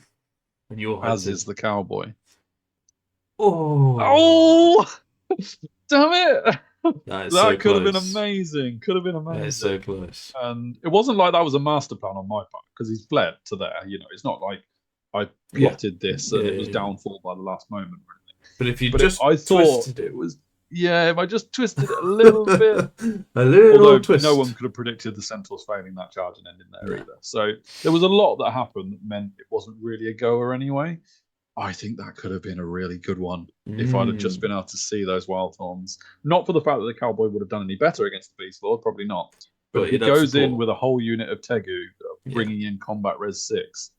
and you're as is the cowboy. Oh, damn it! That could have been amazing. Could have been amazing. That's so close. And it wasn't like that was a master plan on my part, because he's fled to there. It's not like I plotted this and it was downfall by the last moment or anything. But if you I thought it was. Yeah, if I just twisted it a little bit. Although twist. No one could have predicted the centaurs failing that charge and ending there either. So there was a lot that happened that meant it wasn't really a goer anyway. I think that could have been a really good one if I'd have just been able to see those wild horns. Not for the fact that the cowboy would have done any better against the Beast Lord, probably not. But he goes in with a whole unit of Tegu, bringing in combat res 6.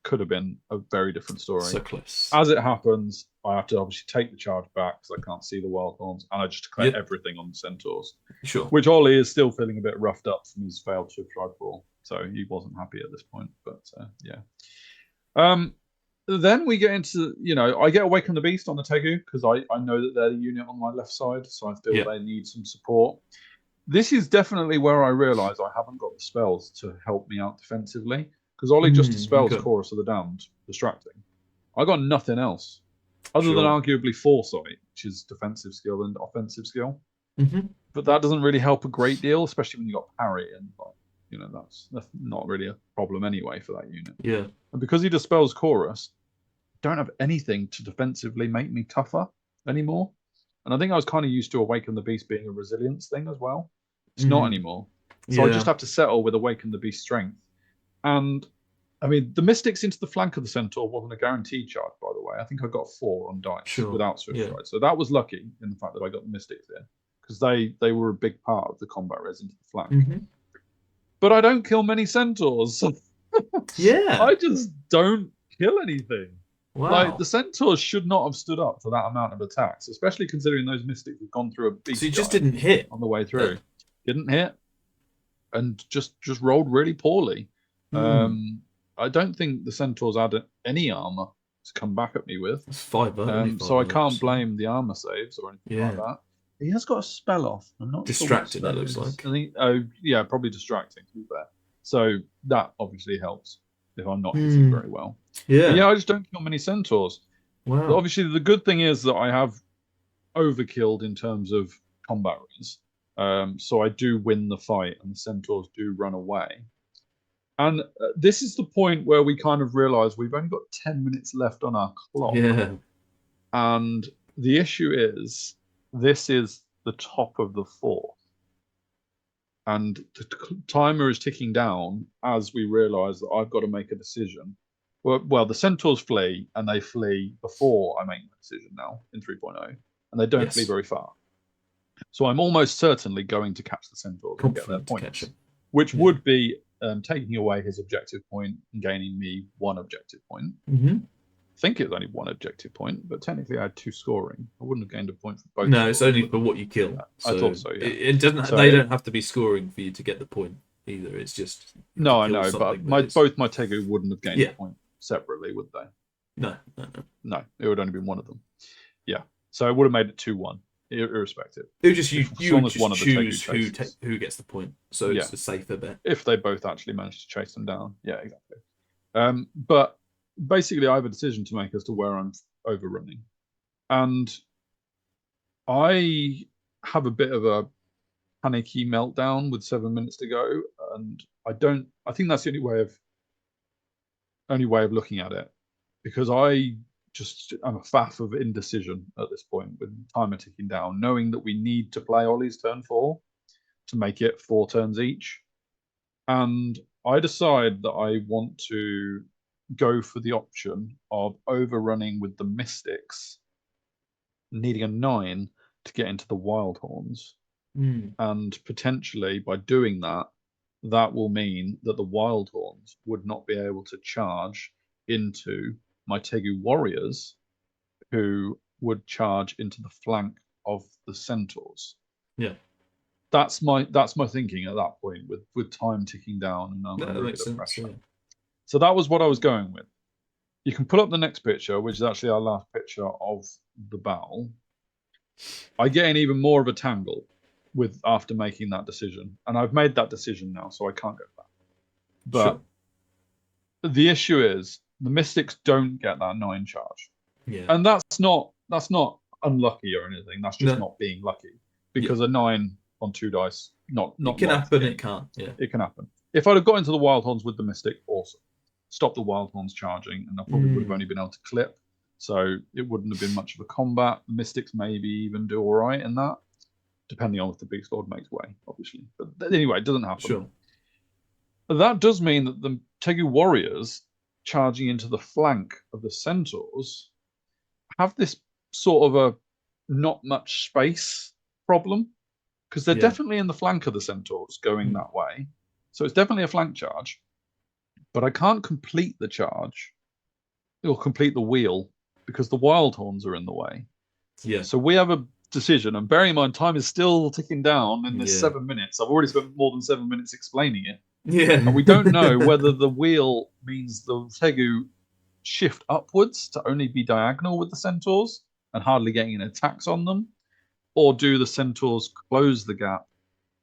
Could have been a very different story. So close. As it happens, I have to obviously take the charge back because I can't see the wild horns, and I just declare everything on the centaurs. Sure. Which Oli is still feeling a bit roughed up from his failed Shiv Tribal, so he wasn't happy at this point. But then we get into, I get Awaken the Beast on the Tegu because I know that they're the unit on my left side, so I feel they need some support. This is definitely where I realise I haven't got the spells to help me out defensively, because Oli just dispels Chorus of the Damned, distracting. I got nothing else other than arguably Foresight, which is defensive skill and offensive skill. But that doesn't really help a great deal, especially when you got parry, and that's not really a problem anyway for that unit. Yeah. And because he dispels Chorus, I don't have anything to defensively make me tougher anymore. And I think I was kind of used to Awaken the Beast being a resilience thing as well. It's not anymore. So I just have to settle with Awaken the Beast strength. And I mean, the Mystics into the flank of the Centaur wasn't a guaranteed charge, by the way. I think I got 4 on dice without Swift Stride. So that was lucky in the fact that I got the Mystics in, because they were a big part of the combat res into the flank. But I don't kill many Centaurs. I just don't kill anything. Wow. Like, the Centaurs should not have stood up to that amount of attacks, especially considering those Mystics have gone through a big. So you just didn't hit on the way through. Didn't hit, and just rolled really poorly. I don't think the Centaurs had any armor to come back at me with. It's 5 so I can't blame the armor saves or anything like that. He has got a spell off. I'm not distracted. Sure that looks like. I think, probably distracting. To be fair, so that obviously helps if I'm not hitting very well. I just don't kill many Centaurs. Wow. But obviously, the good thing is that I have overkilled in terms of combat res. So I do win the fight, and the Centaurs do run away. And this is the point where we kind of realise we've only got 10 minutes left on our clock. Yeah. And the issue is, this is the top of the 4th. And the timer is ticking down as we realise that I've got to make a decision. Well, the Centaurs flee, and they flee before I make my decision now in 3.0. And they don't flee very far. So I'm almost certainly going to catch the Centaurs and get their points. Which would be taking away his objective point and gaining me 1 objective point. I think it was only 1 objective point, but technically I had 2 scoring. I wouldn't have gained a point for both. No, it's only for what you kill. I thought so. Yeah. It doesn't. They don't have to be scoring for you to get the point either. It's just no, I know, but both my Tegu wouldn't have gained a point separately, would they? No. It would only been one of them. Yeah, so it would have made it 2-1. Irrespective. It would just you would choose who gets the point, so it's a safer bet. If they both actually manage to chase them down. Yeah, exactly. But basically I have a decision to make as to where I'm overrunning. And I have a bit of a panicky meltdown with 7 minutes to go, and I think that's the only way of looking at it, because I'm a faff of indecision at this point with the timer ticking down, knowing that we need to play Oli's turn 4 to make it 4 turns each. And I decide that I want to go for the option of overrunning with the Mystics, needing a 9 to get into the Wild Horns. And potentially by doing that, that will mean that the Wild Horns would not be able to charge into my Tegu warriors, who would charge into the flank of the Centaurs. Yeah, that's my thinking at that point, with time ticking down and under a bit of pressure. Yeah. So that was what I was going with. You can pull up the next picture, which is actually our last picture of the battle. I get in even more of a tangle after making that decision, and I've made that decision now, so I can't go back. But the issue is the Mystics don't get that 9 charge, and that's not unlucky or anything. That's just not being lucky, because a 9 on 2 dice, not it can happen. It can't. Yeah, it can happen. If I'd have got into the Wild Horns with the Mystic, awesome. Stop the Wild Horns charging, and I probably would have only been able to clip, so it wouldn't have been much of a combat. The Mystics maybe even do all right in that, depending on if the Beast Lord makes way, obviously. But anyway, it doesn't happen. Sure. That does mean that the Tegu warriors charging into the flank of the Centaurs have this sort of a not much space problem, because they're definitely in the flank of the Centaurs going that way. So it's definitely a flank charge, but I can't complete the charge or complete the wheel because the Wild Horns are in the way. Yeah. So we have a decision, and bearing in mind time is still ticking down in this 7 minutes. I've already spent more than 7 minutes explaining it. Yeah. And we don't know whether the wheel means the Tegu shift upwards to only be diagonal with the Centaurs and hardly getting any attacks on them, or do the Centaurs close the gap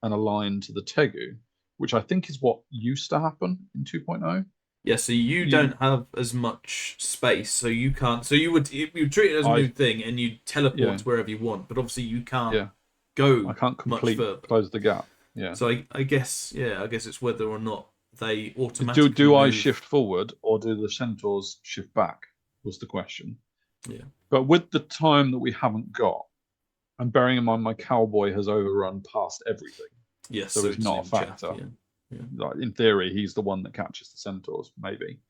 and align to the Tegu, which I think is what used to happen in 2.0. Yeah, so you don't have as much space, so you can't. So you would treat it as a new thing, and you teleport to wherever you want. But obviously, you can't go. I can't close the gap. Yeah. So I guess it's whether or not they automatically do I shift forward or do the Centaurs shift back? Was the question. Yeah. But with the time that we haven't got, and bearing in mind my cowboy has overrun past everything. Yes. So it's not a factor. Like, in theory, he's the one that catches the Centaurs, maybe.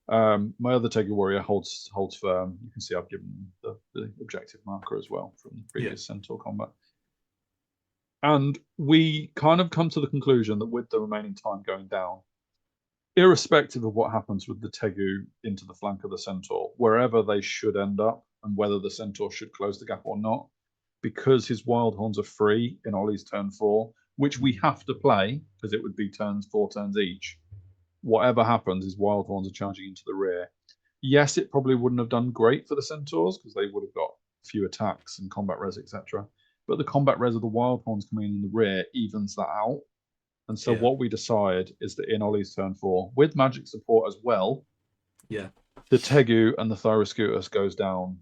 My other Tegu warrior holds firm. You can see I've given them the objective marker as well from the previous Centaur combat. And we kind of come to the conclusion that with the remaining time going down, irrespective of what happens with the Tegu into the flank of the Centaur, wherever they should end up, and whether the Centaur should close the gap or not, because his Wild Horns are free in Oli's turn 4, which we have to play, because it would be 4 turns each. Whatever happens, his Wild Horns are charging into the rear. Yes, it probably wouldn't have done great for the Centaurs, because they would have got a few attacks and combat res, etc. But the combat res of the Wild Horns coming in the rear evens that out. And so what we decide is that in Oli's turn 4, with magic support as well, the Tegu and the Thyroscutus goes down.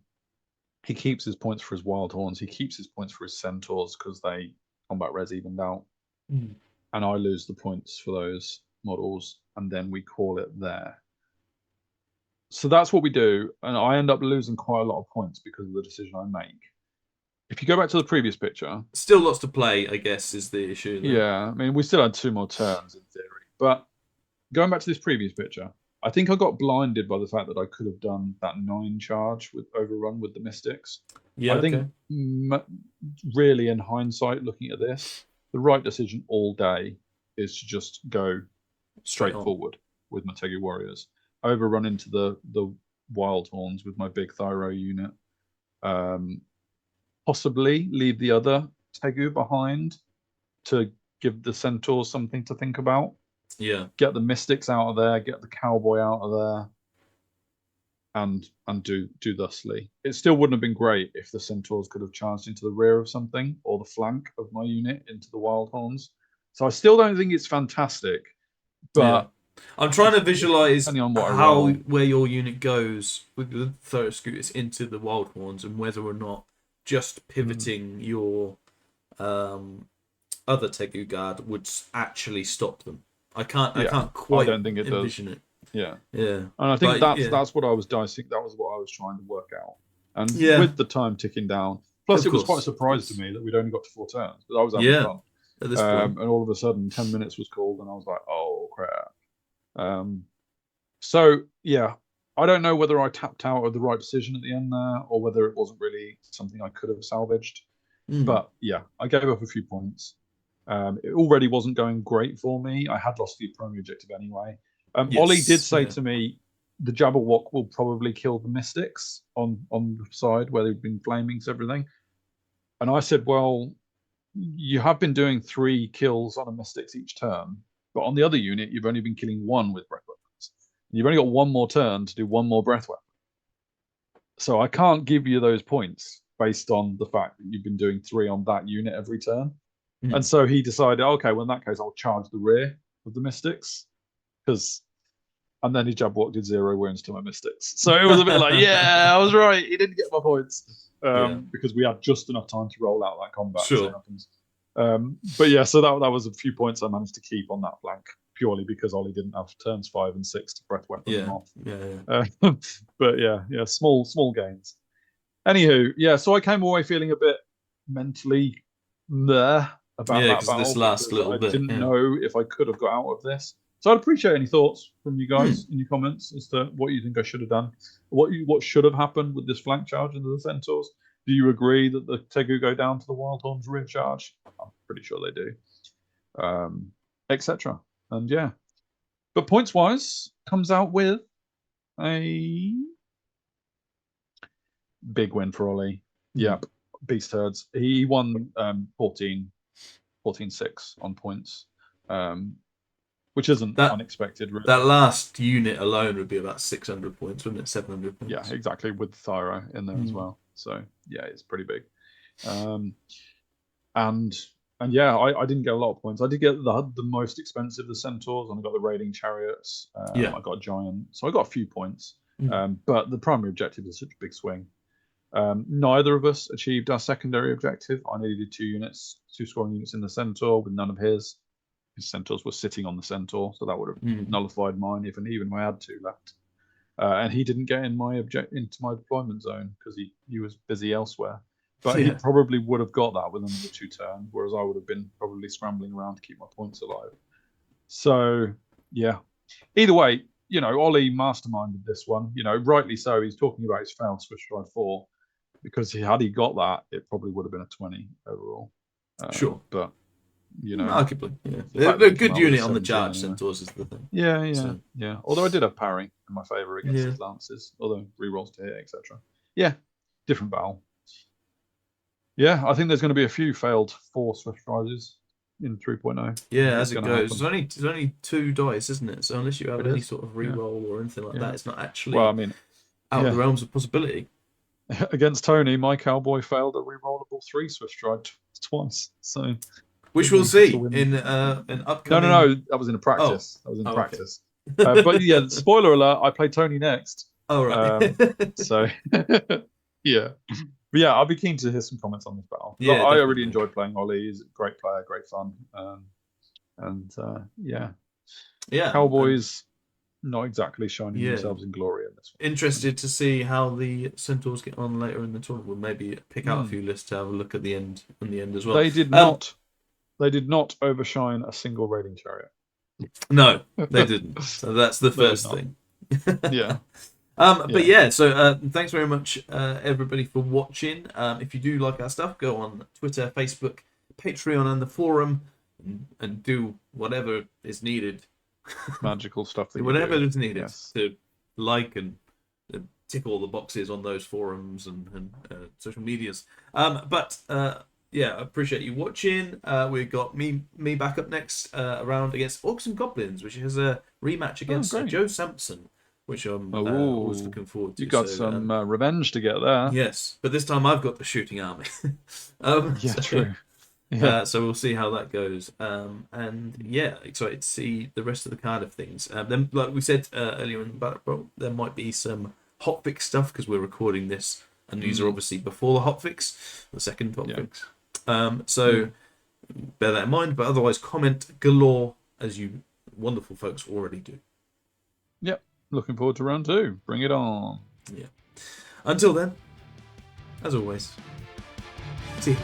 He keeps his points for his Wild Horns. He keeps his points for his Centaurs because they combat res evened out. And I lose the points for those models, and then we call it there. So that's what we do, and I end up losing quite a lot of points because of the decision I make. If you go back to the previous picture... Still lots to play, I guess, is the issue. There. Yeah, I mean, we still had 2 more turns in theory. But going back to this previous picture, I think I got blinded by the fact that I could have done that 9 charge with overrun with the Mystics. Yeah, I think really in hindsight, looking at this, the right decision all day is to just go straight forward with my Tegu warriors. Overrun into the Wild Horns with my big Thyro unit. Possibly leave the other Tegu behind to give the Centaurs something to think about. Yeah. Get the Mystics out of there, get the Cowboy out of there, and do thusly. It still wouldn't have been great if the Centaurs could have charged into the rear of something or the flank of my unit into the Wild Horns. So I still don't think it's fantastic, but I'm trying to visualize where your unit goes with the Thyroscutus into the Wild Horns, and whether or not just pivoting your other Tegu guard would actually stop them. I can't quite envision it. Yeah. And I think that's what I was dicing. That was what I was trying to work out. And with the time ticking down, plus it was quite a surprise to me that we'd only got to 4 turns, but I was having fun. At this point. And all of a sudden, 10 minutes was called, and I was like, "Oh crap!" So yeah, I don't know whether I tapped out of the right decision at the end there, or whether it wasn't really something I could have salvaged. But yeah, I gave up a few points. It already wasn't going great for me. I had lost the primary objective anyway. Oli did say to me, the Jabberwock will probably kill the Mystics on the side where they've been flaming everything. And I said, well, you have been doing 3 kills on a Mystics each turn, but on the other unit, you've only been killing 1 with breath weapons. You've only got 1 more turn to do 1 more breath weapon. So I can't give you those points based on the fact that you've been doing 3 on that unit every turn. And so he decided, okay, well, in that case, I'll charge the rear of the Mystics. And then he Jabberwock did 0 wounds to my Mystics. So it was a bit like, yeah, I was right. He didn't get my points. Because we had just enough time to roll out that combat. Sure. But yeah, so that was a few points I managed to keep on that flank, purely because Oli didn't have turns 5 and 6 to breath weapon them off. But yeah, small gains. Anywho, yeah, so I came away feeling a bit mentally meh about that battle. This last little bit. I didn't know if I could have got out of this. So I'd appreciate any thoughts from you guys in your comments as to what you think I should have done, what should have happened with this flank charge into the Centaurs. Do you agree that the Tegu go down to the Wildhorn's rear charge? I'm pretty sure they do. Etc. And yeah. But points-wise, comes out with a big win for Oli. Yep. Beast Herds. He won 14-6 on points. Which isn't unexpected, really. That last unit alone would be about 600 points, wouldn't it? 700 points. Yeah, exactly, with Thyro in there as well. So, yeah, it's pretty big. And yeah, I didn't get a lot of points. I did get the most expensive, the Centaurs, and I got the Raiding Chariots. I got a Giant. So I got a few points. But the primary objective is such a big swing. Neither of us achieved our secondary objective. I needed 2 scoring units in the Centaur with none of his. His Centaurs were sitting on the Centaur, so that would have nullified mine even if I had 2 left. And he didn't get into my deployment zone because he was busy elsewhere. But he probably would have got that with another 2 turns, whereas I would have been probably scrambling around to keep my points alive. So, yeah. Either way, Oli masterminded this one. Rightly so. He's talking about his failed Swiss Stride 4 because had he got that, it probably would have been a 20 overall. Sure. But arguably, they're a good unit on the charge. Centaurs is the thing. Yeah. Although I did have parry in my favour against his lances, although rerolls to hit, etc. Yeah, different battle. Yeah, I think there's going to be a few failed 4 Swift Strides in 3.0. Yeah, as it goes, there's only 2 dice, isn't it? So unless you have any sort of reroll or anything like that, it's not actually out of the realms of possibility. Against Tony, my cowboy failed a rerollable 3 Swift Stride twice. So. Which we'll see in an upcoming. No, that was in a practice. That was in practice. Okay. But yeah, spoiler alert: I play Tony next. Oh right. So yeah, but yeah, I'll be keen to hear some comments on this battle. Yeah, I really enjoyed playing Oli. He's a great player, great fun, yeah. Cowboys not exactly shining themselves in glory in this one. Interested to see how the Centaurs get on later in the tournament. We'll maybe pick out a few lists to have a look at the end as well. They did not. They did not overshine a single Raiding Chariot. No, they didn't. So that's the first thing. Yeah. But yeah, so thanks very much, everybody, for watching. If you do like our stuff, go on Twitter, Facebook, Patreon, and the forum, and do whatever is needed. Magical stuff. Whatever is needed to like and tick all the boxes on those forums and social medias. Yeah, I appreciate you watching. We've got me back up next around against Orcs and Goblins, which is a rematch against Joe Sampson, which I'm always looking forward to. You got some revenge to get there. Yes, but this time I've got the shooting army. True. So we'll see how that goes. And yeah, excited to see the rest of the Cardiff things. Then, like we said earlier in the battle, there might be some hotfix stuff because we're recording this, and these are obviously before the hotfix, the second hotfix. So bear that in mind, but otherwise comment galore as you wonderful folks already do. Yep, looking forward to round 2. Bring it on. Yeah. Until then, as always, see you.